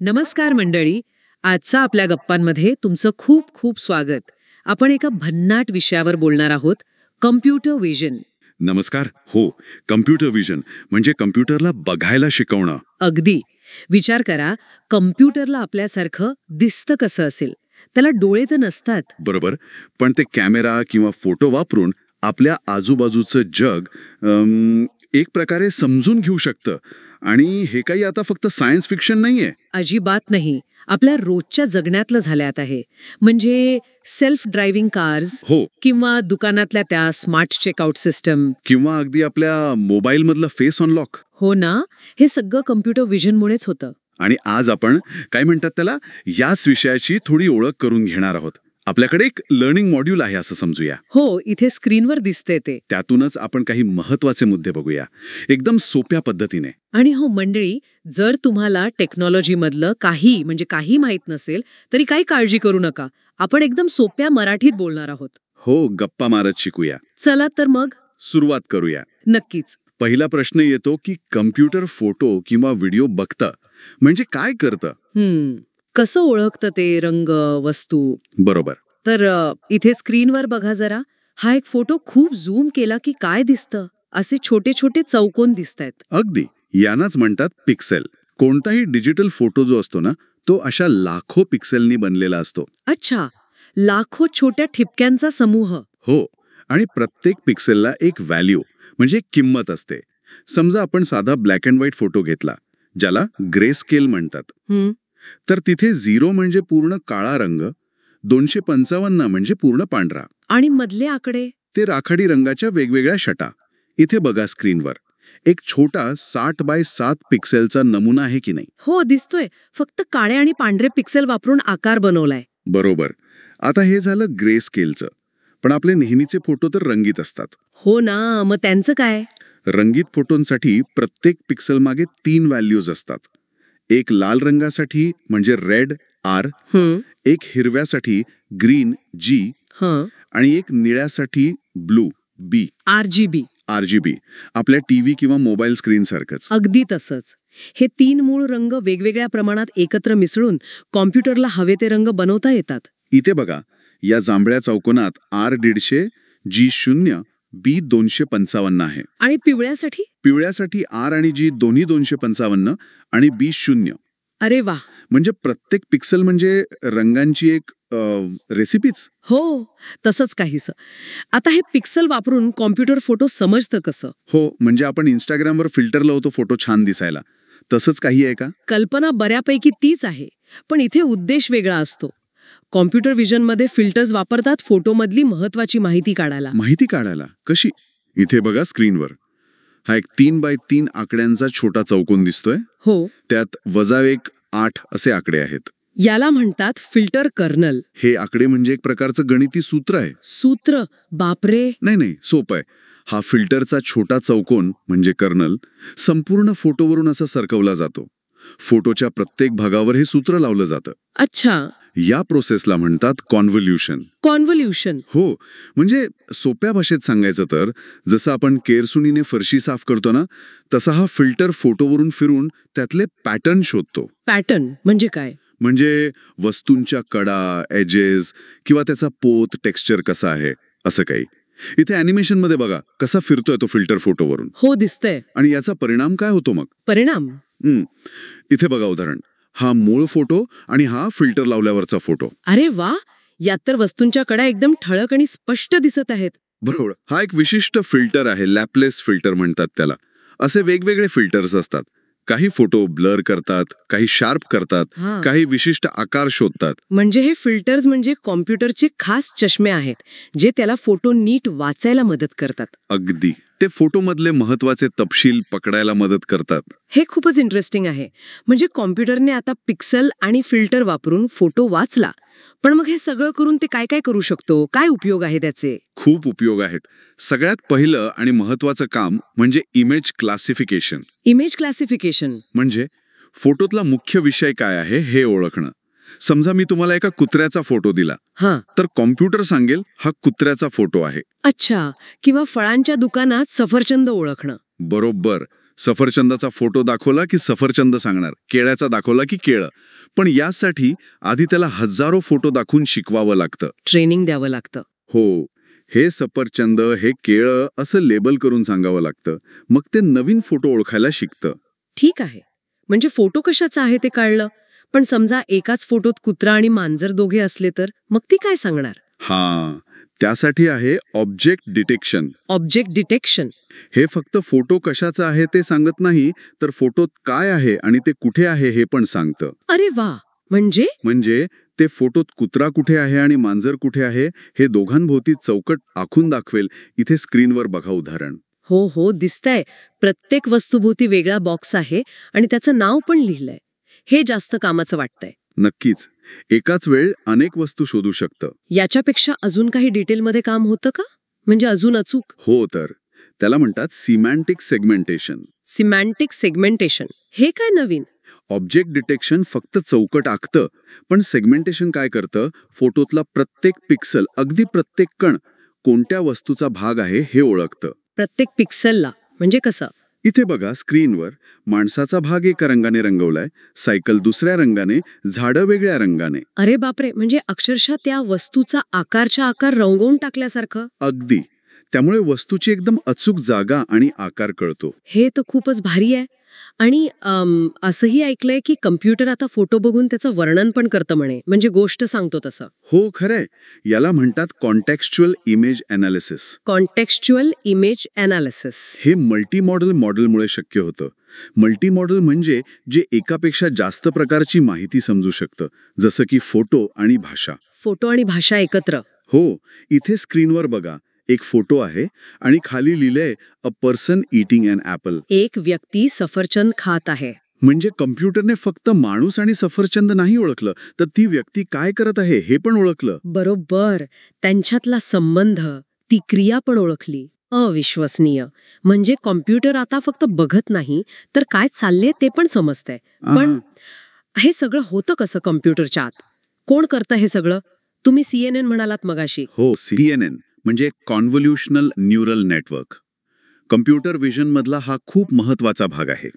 नमस्कार मंडळी. आजचा आपल्या गप्पांमध्ये तुमचं खूप खूप स्वागत. आपण एका भन्नाट विषयावर बोलणार आहोत, कम्प्युटर विजन. नमस्कार. हो, कम्प्युटर विजन म्हणजे कम्प्युटरला बघायला शिकवणं. अगदी. विचार करा, कम्प्युटरला आपल्यासारखं दिसतं कसं असेल. त्याला डोळे तर नसतात. बरोबर, पण ते कॅमेरा किंवा फोटो वापरून आपल्या आजूबाजूचं जग एक प्रकारे समजून घेऊ शकतं. आणि हे काही आता फक्त सायन्स फिक्शन नाहीये. अजिबात नाही. आपल्या रोजच्या जगण्यातलं झालं आता हे. म्हणजे सेल्फ ड्रायव्हिंग कार्स हो, किंवा दुकानातल्या त्या स्मार्ट चेकआउट सिस्टम. किंवा अगदी आपल्या मोबाईलमधलं फेस अनलॉक. हो ना, हे सगळं कम्प्युटर विजनमुळेच होतं. आणि आज आपण काय म्हणतात त्याला, याच विषयाची थोडी ओळख करून घेणार आहोत. आपल्याकडे एक लर्निंग मॉड्यूल आहे असं समजूया. हो, इथे स्क्रीनवर दिसते ते. त्यातूनच आपण काही महत्वाचे मुद्दे बघूया, एकदम सोप्या पद्धतीने. आणि हो मंडळी, जर तुम्हाला टेक्नॉलॉजीमधलं काही माहीत नसेल तरी काही काळजी करू नका. आपण एकदम सोप्या मराठीत बोलणार आहोत. हो, गप्पा मारत शिकूया. चला तर मग सुरुवात करूया. नक्कीच. पहिला प्रश्न येतो की कम्प्युटर फोटो किंवा व्हिडिओ बघतं म्हणजे काय करतं? कसं ओळखतं ते रंग, वस्तू? बरोबर. तर इथे स्क्रीनवर बघा जरा. हा एक फोटो खूप झूम केला की काय दिसतं? असे छोटे छोटे चौकोन दिसतायत. अगदी, यांनाच म्हणतात पिक्सेल. कोणताही डिजिटल फोटो जो असतो ना, तो अशा लाखो पिक्सेलनी बनलेला असतो. अच्छा, लाखो छोट्या ठिपक्यांचा समूह. हो, आणि प्रत्येक पिक्सेलला एक व्हॅल्यू म्हणजे किंमत असते. समजा आपण साधा ब्लॅक अँड व्हाईट फोटो घेतला, ज्याला ग्रे स्केल म्हणतात. तर तिथे 0 म्हणजे पूर्ण काळा रंग, 255 म्हणजे पूर्ण पांढरा. आणि मधले आकडे? ते राखाडी रंगाच्या वेगवेगळ्या छटा. इथे बघा स्क्रीनवर एक छोटा 60 बाय 7 पिक्सेलचा नमुना आहे की नाही? हो, दिसतोय. फक्त काळे आणि पांढरे पिक्सेल वापरून आकार बनवलाय. बरोबर. आता हे झालं ग्रे स्केलचं. पण आपले नेहमीचे फोटो तर रंगीत असतात. हो ना, मग त्यांचं काय? रंगीत फोटोंसाठी प्रत्येक पिक्सेल मागे 3 व्हॅल्यूज असतात. एक लाल रंगासाठी म्हणजे रेड आर, एक हिरव्यासाठी ग्रीन जी, आणि एक निळ्यासाठी ब्लू बी. RGB. RGB. आपल्या टीव्ही किंवा मोबाईल स्क्रीन सारखंच. अगदी तसंच. हे 3 मूळ रंग वेगवेगळ्या प्रमाणात एकत्र मिसळून कॉम्प्युटरला हवे ते रंग बनवता येतात. इथे बघा, या जांभळ्या चौकोनात R150, G0, B255 आहे. आणि पिवळ्यासाठी? पिवळ्यासाठी R आणि G दोन्ही 255 आणि B0. अरे वा. म्हणजे प्रत्येक पिक्सेल म्हणजे रंगांची एक रेसिपीच. हो, तसंच काहीसं. आता हे पिक्सल वापरून कॉम्प्युटर फोटो समजतं कसं? हो, म्हणजे आपण इंस्टाग्रामवर फिल्टर लावतो फोटो छान दिसायला, तसंच काही आहे का? कल्पना बऱ्यापैकी तीच आहे, पण इथे उद्देश वेगळा असतो. कॉम्प्युटर विजनमध्ये फिल्टर्स वापरतात फोटोमधली महत्वाची माहिती काढायला. माहिती काढायला कशी? इथे बघा स्क्रीनवर हा एक 3 बाय 3 आकड्यांचा छोटा चौकोन दिसतोय. हो. त्यात -1, 8 असे आकडे आहेत. याला म्हणतात फिल्टर कर्नल. हे आकडे म्हणजे एक प्रकारचं गणिती सूत्र आहे. सूत्र? बापरे. नाही, सोपं आहे. हा फिल्टरचा छोटा चौकोन म्हणजे कर्नल संपूर्ण फोटोवरून असा सरकवला जातो. फोटोच्या प्रत्येक भागावर हे सूत्र लावलं जातं. अच्छा. या प्रोसेसला म्हणतात कॉन्व्होल्युशन. कॉन्व्होल्युशन? हो, म्हणजे सोप्या भाषेत सांगायचं तर जसं आपण केरसुनीने फरशी साफ करतो ना, तसा हा फिल्टर फोटोवरून फिरून त्यातले पॅटर्न शोधतो. पॅटर्न म्हणजे काय? म्हणजे वस्तूंच्या कडा, एजेस किंवा त्याचा पोत, टेक्स्चर कसा आहे असं काही. इथे ॲनिमेशनमध्ये बघा कसा फिरतोय तो फिल्टर फोटोवरून. हो, दिसतंय. आणि याचा परिणाम काय होतो मग? परिणाम? इथे बघा उदाहरण. हा मूळ फोटो आणि हा फिल्टर लावल्यावरचा फोटो. अरे वा, यात तर वस्तूंच्या कडा एकदम ठळक आणि स्पष्ट दिसत आहेत. बरोबर. हा एक विशिष्ट फिल्टर आहे, लॅपलेस फिल्टर म्हणतात त्याला. असे वेगवेगळे फिल्टर्स असतात. काही फोटो ब्लर करतात, काही शार्प करतात, काही विशिष्ट आकार शोधतात. म्हणजे हे फिल्टर्स म्हणजे कॉम्प्युटरचे खास चष्मे आहेत, जे त्याला फोटो नीट वाचायला मदत करतात. अगदी. ते फोटोमधले महत्वाचे तपशील पकडायला मदत करतात. हे खूपच इंटरेस्टिंग आहे. म्हणजे कॉम्प्युटरने आता पिक्सल आणि फिल्टर वापरून फोटो वाचला. पण मग हे सगळं करून ते काय काय करू शकतो? काय उपयोग आहे त्याचे? खूप उपयोग आहेत. सगळ्यात पहिलं आणि महत्वाचं काम म्हणजे इमेज क्लासिफिकेशन. इमेज क्लासिफिकेशन म्हणजे फोटोतला मुख्य विषय काय आहे हे ओळखणं. समजा मी तुम्हाला एका कुत्र्याचा फोटो दिला, तर कॉम्प्युटर सांगेल हा कुत्र्याचा फोटो आहे. अच्छा. किंवा फळांच्या दुकानात सफरचंद ओळखणं. बरोबर. सफरचंदाचा फोटो दाखवला की सफरचंद सांगणार, केळ्याचा दाखवला की केळं. पण यासाठी आधी त्याला हजारो फोटो दाखवून शिकवावं लागतं. ट्रेनिंग द्यावं लागतं. हो, हे सफरचंद, हे केळं असं लेबल करून सांगावं लागतं. मग ते नवीन फोटो ओळखायला शिकतं. ठीक आहे. म्हणजे फोटो कशाचा आहे ते कळलं. पण समजा एकाच फोटोत कुत्रा आणि मांजर दोघे असले तर मग ती काय सांगणार? हां, त्यासाठी आहे ऑब्जेक्ट डिटेक्शन. Object detection. हे फक्त फोटो कशाचा आहे ते सांगत नाही, तर फोटोत काय आहे आणि ते कुठे आहे हे पण सांगतं. अरे वा. म्हणजे ते फोटोत कुत्रा कुठे आहे आणि मांजर कुठे आहे हे दोघांभोवती चौकट आखून दाखवेल. इथे स्क्रीनवर बघा उदाहरण. हो दिसतंय. प्रत्येक वस्तुभोवती वेगळा बॉक्स आहे आणि त्याचं नाव पण लिहिलंय. हे जास्त कामाचं वाटतंय. नक्कीच. एकाच वेळ अनेक वस्तू शोधू शकतं. याच्यापेक्षा अजून काही डिटेलमध्ये काम होतं का? म्हणजे अजून अचूक? हो तर. त्याला म्हणतात सिमॅन्टिक सेगमेंटेशन. सिमॅन्टिक सेगमेंटेशन. हे काय नवीन? ऑब्जेक्ट डिटेक्शन फक्त चौकट आखतं, पण सेगमेंटेशन काय करतं? फोटोतला प्रत्येक पिक्सल, अगदी प्रत्येक कण कोणत्या वस्तूचा भाग आहे हे ओळखतं. प्रत्येक पिक्सेलला म्हणजे कसं? इथे बघा स्क्रीनवर माणसाचा भाग एका रंगाने रंगवलाय, सायकल दुसऱ्या रंगाने, झाडं वेगळ्या रंगाने. अरे बापरे. म्हणजे अक्षरशः त्या वस्तूचा आकारच्या आकार रंगवून टाकल्यासारखं. अगदी. त्यामुळे वस्तूची एकदम अचूक जागा आणि आकार कळतो. हे तर खूपच भारी आहे. आणि असंही ऐकलंय की कम्प्युटर आता फोटो बघून त्याचं वर्णन पण करतं म्हणे. म्हणजे गोष्ट सांगतो तसं. हो खरंय. याला म्हणतात contextual image analysis. Contextual image analysis. हे मल्टी मॉडेल मॉडेलमुळे शक्य होतं. मल्टी मॉडेल म्हणजे जे एकापेक्षा जास्त प्रकारची माहिती समजू शकतं, जसं की फोटो आणि भाषा. फोटो आणि भाषा एकत्र. हो, इथे स्क्रीनवर बघा. एक फोटो आहे आणि खाली लिहिलंय a person eating an apple. एक व्यक्ती सफरचंद खात आहे. म्हणजे कम्प्युटरने फक्त माणूस आणि सफरचंद नाही ओळखलं, तर ती व्यक्ती काय करत आहे हे पण ओळखलं. बरोबर. त्यांच्यातला संबंध, ती क्रिया पण ओळखली. अविश्वसनीय. म्हणजे कॉम्प्युटर आता फक्त बघत नाही, तर काय चालले ते पण समजतंय. पण हे सगळं होतं कसं कम्प्युटरच्या आत? कोण करतं हे सगळं? तुम्ही CNN म्हणालात मगाशी. हो, CNN म्हणजे कॉन्व्होल्युशनल न्यूरल नेटवर्क. कम्प्युटर व्हिजन मधला हा खूप महत्वाचा भाग आहे.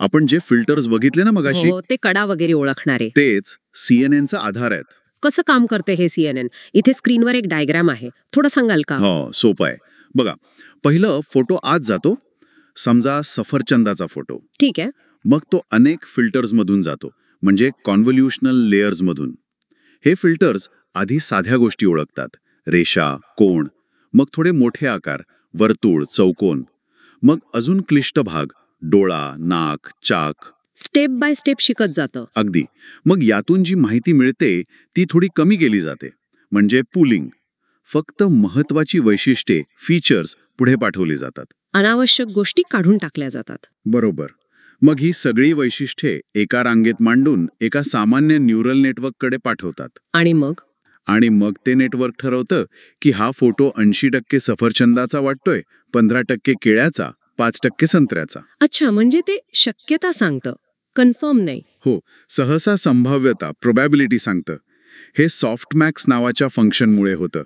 आपण जे फिल्टर्स बघितले ना मगाशी, हो, ते कडा वगैरे ओळखणारे. तेच CNNचा आधार आहेत. कसं काम करते हे CNN? इथे स्क्रीनवर एक डायग्राम आहे. थोडं सांगाल का? हो, सोपं आहे. बघा, पहिलं फोटो आत जातो. समजा सफरचंदाचा फोटो. ठीक आहे. मग तो अनेक फिल्टर्समधून जातो, म्हणजे कॉन्व्होल्युशनल लेयर्समधून. हे फिल्टर्स आधी साध्या गोष्टी ओळखतात, रेषा, कोण, मग थोडे मोठे आकार, वर्तुळ, चौकोन, मग अजून क्लिष्ट भाग, डोळा, नाक, चाक. स्टेप बाय स्टेप शिकत जातं. अगदी. मग यातून जी माहिती मिळते ती थोडी कमी केली जाते, म्हणजे पूलिंग. फक्त महत्वाची वैशिष्ट्ये, फीचर्स पुढे पाठवली जातात. अनावश्यक गोष्टी काढून टाकल्या जातात. बरोबर. मग ही सगळी वैशिष्ट्ये एका रांगेत मांडून एका सामान्य न्यूरल नेटवर्ककडे पाठवतात. आणि मग ते नेटवर्क ठरवतं की हा फोटो 80% सफरचंदाचा वाटतोय, 15% केळ्याचा, 5% संत्र्याचा. अच्छा, म्हणजे ते शक्यता सांगतं, कन्फर्म नाही. हो, सहसा संभाव्यता, प्रोबॅबिलिटी सांगतं. हे सॉफ्टमॅक्स नावाच्या फंक्शनमुळे होतं.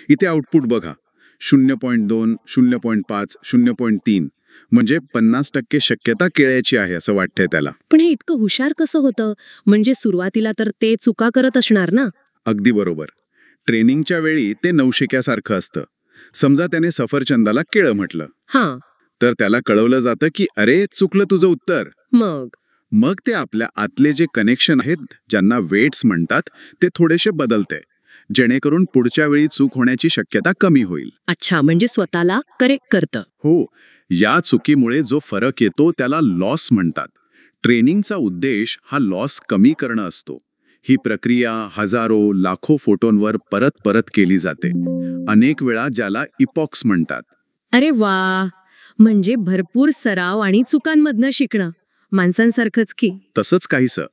इथे आउटपुट बघा, 0.2, 0.5, 0.3, म्हणजे 50% शक्यता केळ्याची आहे असं वाटतंय त्याला. पण हे इतकं हुशार कसं होतं? म्हणजे सुरुवातीला तर ते चुका करत असणार ना? अगदी बरोबर. ट्रेनिंगच्या वेळी ते नवशिक्यासारखं असतं. समजा त्याने सफरचंदाला केळं म्हटलं, हां. तर त्याला कळवलं जातं की अरे चुकलं तुझं उत्तर. मग ते आपल्या आतले जे कनेक्शन आहेत, ज्यांना वेट्स म्हणतात, ते थोडेसे बदलते, जेणेकरून पुढच्या वेळी चूक होण्याची शक्यता कमी होईल. अच्छा, म्हणजे स्वतःला करेक्ट करतं. हो, या चुकीमुळे जो फरक येतो त्याला लॉस म्हणतात. ट्रेनिंगचा उद्देश हा लॉस कमी करणं असतो. ही प्रक्रिया हजारो, लाखो फोटोंवर परत परत केली जाते, अनेक वेळा, ज्याला इपॉक्स म्हणतात. अरे वा. म्हणजे भरपूर सराव आणि चुकांमधनं शिकणं. माणसांसारखंच की. तसंच काहीसं.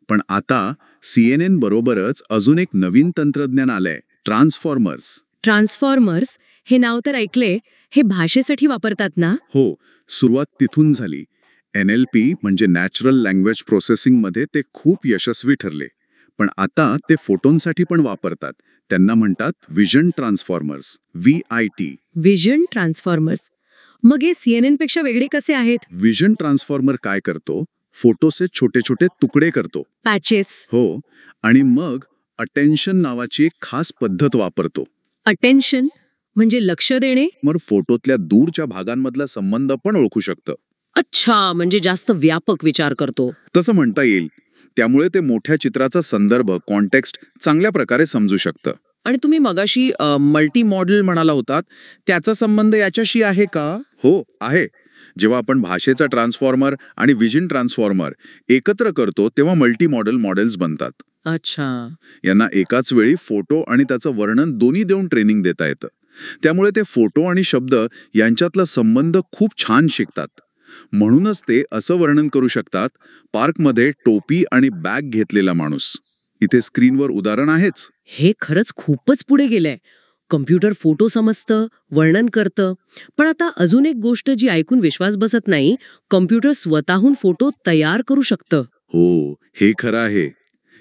पण आता CNN बरोबरच अजून एक नवीन तंत्रज्ञान आलंय, ट्रान्सफॉर्मर्स. ट्रान्सफॉर्मर्स हे नाव तर ऐकले. हे भाषेसाठी वापरतात ना? हो, सुरुवात तिथून झाली. NLP म्हणजे नॅचरल लँग्वेज प्रोसेसिंगमध्ये ते खूप यशस्वी ठरले. पण आता ते फोटोंसाठी पण वापरतात. त्यांना म्हणतात vision transformers, VIT. Vision transformers. मग हे CNN पेक्षा वेगळे कसे आहेत? विजन ट्रान्सफॉर्मर काय करतो? फोटोचे छोटे छोटे तुकडे करतो. पॅचेस. हो, आणि मग अटेन्शन नावाची एक खास पद्धत वापरतो. अटेन्शन म्हणजे लक्ष देणे. मग फोटोतल्या दूरच्या भागांमधला संबंध पण ओळखू शकतं. अच्छा, म्हणजे जास्त व्यापक विचार करतो. तसं म्हणता येईल. त्यामुळे ते मोठ्या चित्राचा संदर्भ, कॉन्टेक्स्ट चांगल्या प्रकारे समजू शकतं. आणि तुम्ही मगाशी मल्टी मॉडेल म्हणाला होतात, त्याचा संबंध याच्याशी आहे का? हो, आहे. जेव्हा आपण भाषेचा ट्रान्सफॉर्मर आणि विजन ट्रान्सफॉर्मर एकत्र करतो तेव्हा मल्टी मॉडेल मॉडेल्स बनतात. अच्छा. यांना एकाच वेळी फोटो आणि त्याचं वर्णन दोन्ही देऊन ट्रेनिंग देता येतं. त्यामुळे ते फोटो आणि शब्द यांच्यातला संबंध खूप छान शिकतात. म्हणूनच ते असं वर्णन करू शकतात, पार्कमध्ये टोपी आणि बॅग घेतलेला माणूस. इथे स्क्रीनवर उदाहरण आहेच. हे खरंच खूपच पुढे गेलंय. कम्प्युटर फोटो समजतं, वर्णन करतं. पण आता अजून एक गोष्ट जी ऐकून विश्वास बसत नाही, कम्प्युटर स्वतःहून फोटो तयार करू शकतं. हो, हे खरं आहे.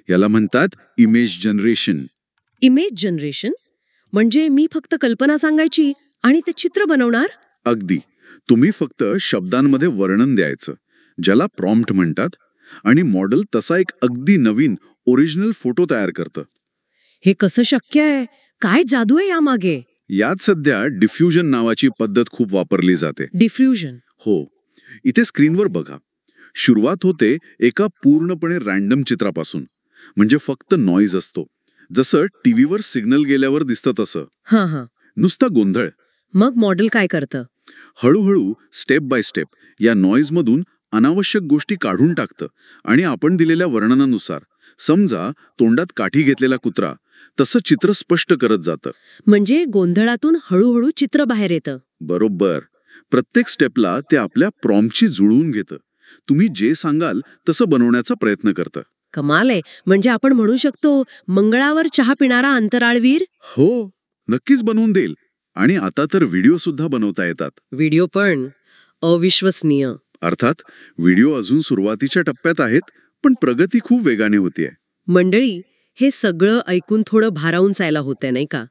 याला म्हणतात इमेज जनरेशन. इमेज जनरेशन म्हणजे मी फक्त कल्पना सांगायची आणि ते चित्र बनवणार? अगदी. तुम्ही फक्त शब्दांमध्ये वर्णन द्यायचं, ज्याला प्रॉम्प्ट म्हणतात, आणि मॉडेल तसा एक अगदी नवीन ओरिजिनल फोटो तयार करतं. हे कसं शक्य आहे? काय जादू आहे यामागे? यात सध्या डिफ्युजन नावाची पद्धत खूप वापरली जाते. डिफ्युजन. हो, इथे स्क्रीनवर बघा. सुरुवात होते एका पूर्णपणे रॅन्डम चित्रापासून, म्हणजे फक्त नॉईज असतो, जसं टीव्हीवर सिग्नल गेल्यावर दिसतं तसं. हां हां. नुसता गोंधळ. मग मॉडेल काय करतं? हळूहळू स्टेप बाय स्टेप या नॉईजमधून अनावश्यक गोष्टी काढून टाकतं आणि आपण दिलेल्या वर्णनानुसार, समजा तोंडात काठी घेतलेला कुत्रा, तसं चित्र स्पष्ट करत जातं. म्हणजे गोंधळातून हळूहळू चित्र बाहेर येतं. बरोबर. प्रत्येक स्टेपला ते आपल्या प्रॉम्प्टशी जुळवून घेतं. तुम्ही जे सांगाल तसं बनवण्याचा प्रयत्न करतं. कमाल आहे. म्हणजे आपण म्हणू शकतो मंगळावर चहा पिणारा अंतराळवीर. हो, नक्कीच बनवून देईल. आणि आता तर व्हिडिओ सुद्धा बनवता येतात. व्हिडिओ पण अविश्वसनीय. अर्थात व्हिडिओ अजून सुरुवातीच्या टप्प्यात आहेत, पण प्रगती खूप वेगाने होतीये. मंडळी, हे सगळं ऐकून थोडं भारावून जायला होतंय नाही का?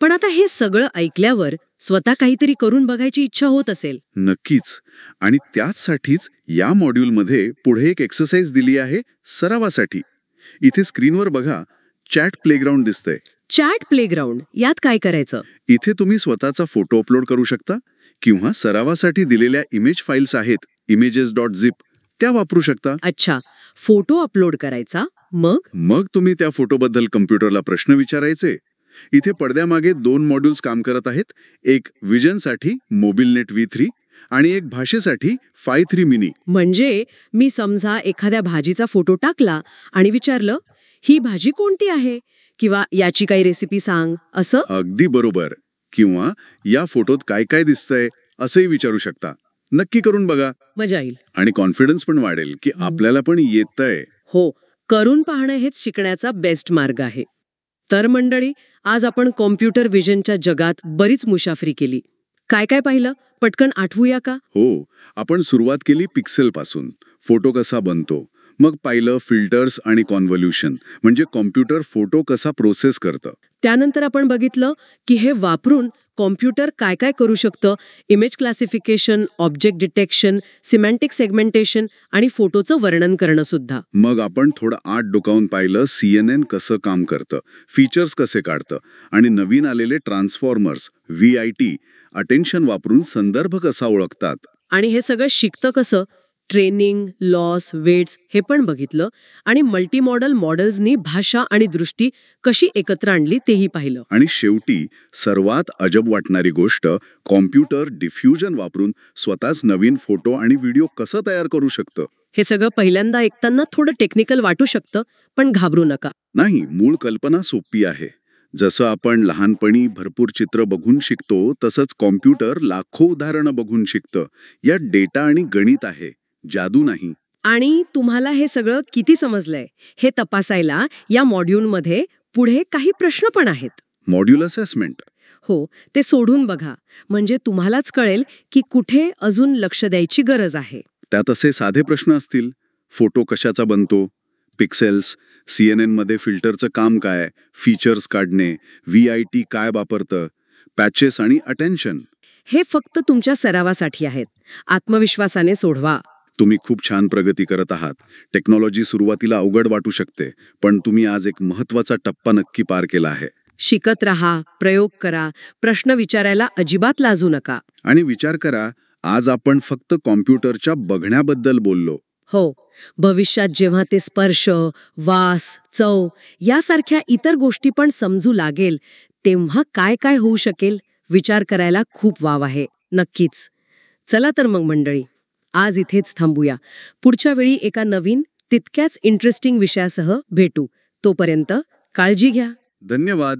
पण आता हे सगळं ऐकल्यावर स्वतः काहीतरी करून बघायची इच्छा होत असेल. नक्कीच. आणि त्याचसाठीच या मॉड्यूलमध्ये पुढे एक एक्सरसाइज दिली आहे सरावासाठी. इथे स्क्रीनवर बघा, चॅट प्लेग्राऊंड दिसतंय. चॅट प्लेग्राऊंड, यात काय करायचं? इथे तुम्ही स्वतःचा फोटो अपलोड करू शकता किंवा सरावासाठी दिलेल्या इमेज फाईल्स आहेत, images.zip, त्या वापरू शकता. अच्छा, फोटो अपलोड करायचा, मग तुम्ही त्या फोटोबद्दल कम्प्युटरला प्रश्न विचारायचे. इथे पडद्यामागे 2 मॉड्यूल्स काम करत आहेत. एक विजनसाठी मोबिलनेट V3 आणि एक भाषेसाठी Phi3 मिनी. म्हणजे मी समजा एखाद्या भाजीचा फोटो टाकला आणि विचारलं, ही भाजी कोणती आहे? किंवा याची काही रेसिपी सांग, असं? अगदी बरोबर. किंवा या फोटोत काय काय दिसतंय असंही विचारू शकता. नक्की करून बघा. मजा येईल. आणि कॉन्फिडन्स पण वाढेल की आपल्याला पण येतंय. हो, करून पाहणं हेच शिकण्याचा बेस्ट मार्ग आहे. तर मंडळी, आज आपण कॉम्प्युटर विजनच्या जगात बरीच मुसाफरी केली. काय काय पाहिलं? पटकन आठवूया का? हो, आपण सुरुवात केली पिक्सेलपासून. फोटो कसा बनतो. मग पाहिलं फिल्टर्स आणि कॉन्व्होल्युशन, म्हणजे कॉम्प्युटर फोटो कसा प्रोसेस करतं. त्यानंतर आपण बघितलं की हे वापरून कॉम्प्युटर काय काय करू शकतं. Image classification, object detection, semantic segmentation आणि फोटोचं वर्णन करणं सुद्धा. मग आपण थोडं आत डोकावून पाहिलं CNN कसं काम करतं, फीचर्स कसे काढतं, आणि नवीन आलेले ट्रान्सफॉर्मर्स, VIT, अटेन्शन वापरून संदर्भ कसा ओळखतात. आणि हे सगळं शिकतं कसं? ट्रेनिंग, लॉस, वेट्स हे पण बघितलं. आणि मल्टी मॉडेल मॉडेल्सनी भाषा आणि दृष्टी कशी एकत्र आणली तेही पाहिलं. आणि शेवटी सर्वात अजब वाटणारी गोष्ट, कॉम्प्युटर डिफ्युजन वापरून स्वतःच नवीन फोटो आणि व्हिडिओ कसं तयार करू शकतं. हे सगळं पहिल्यांदा ऐकताना थोडं टेक्निकल वाटू शकतं, पण घाबरू नका. नाही, मूळ कल्पना सोपी आहे. जसं आपण लहानपणी भरपूर चित्र बघून शिकतो, तसंच कॉम्प्युटर लाखो उदाहरणं बघून शिकतं. यात डेटा आणि गणित आहे, जादू नाही. आणि तुम्हाला हे सगळं किती समजलंय हे तपासायला या मॉड्यूलमध्ये पुढे काही प्रश्न पण आहेत. Module assessment. हो, ते सोडून बघा. म्हणजे तुम्हालाच कळेल की कुठे अजून लक्ष द्यायची गरज आहे. त्यात असे साधे प्रश्न असतील. फोटो कशाचा बनतो, पिक्सेल्स, CNN मध्ये फिल्टरचं काम काय, फीचर्स काढणे, VIT काय वापरतं, पॅचेस आणि अटेन्शन. हे फक्त तुमच्या सरावासाठी आहेत. आत्मविश्वासाने सोडवा. तुम्ही खूप छान प्रगती करत आहात. टेक्नॉलॉजी सुरुवातीला अवघड वाटू शकते, पण तुम्ही आज एक महत्वाचा टप्पा नक्की पार केला आहे. शिकत राहा, प्रयोग करा, प्रश्न विचारायला अजिबात लाजू नका. आणि विचार करा, आज आपण फक्त कॉम्प्युटरच्या बघण्याबद्दल बोललो. हो, भविष्यात जेव्हा ते स्पर्श, वास, चव यासारख्या इतर गोष्टी पण समजू लागेल, तेव्हा काय काय होऊ शकेल विचार करायला खूप वाव आहे. नक्कीच. चला तर मग मंडळी, आज इथेच थांबूया. पुढच्या वेळी एका नवीन, तितक्याच इंटरेस्टिंग विषयासह भेटू. तोपर्यंत काळजी घ्या. धन्यवाद.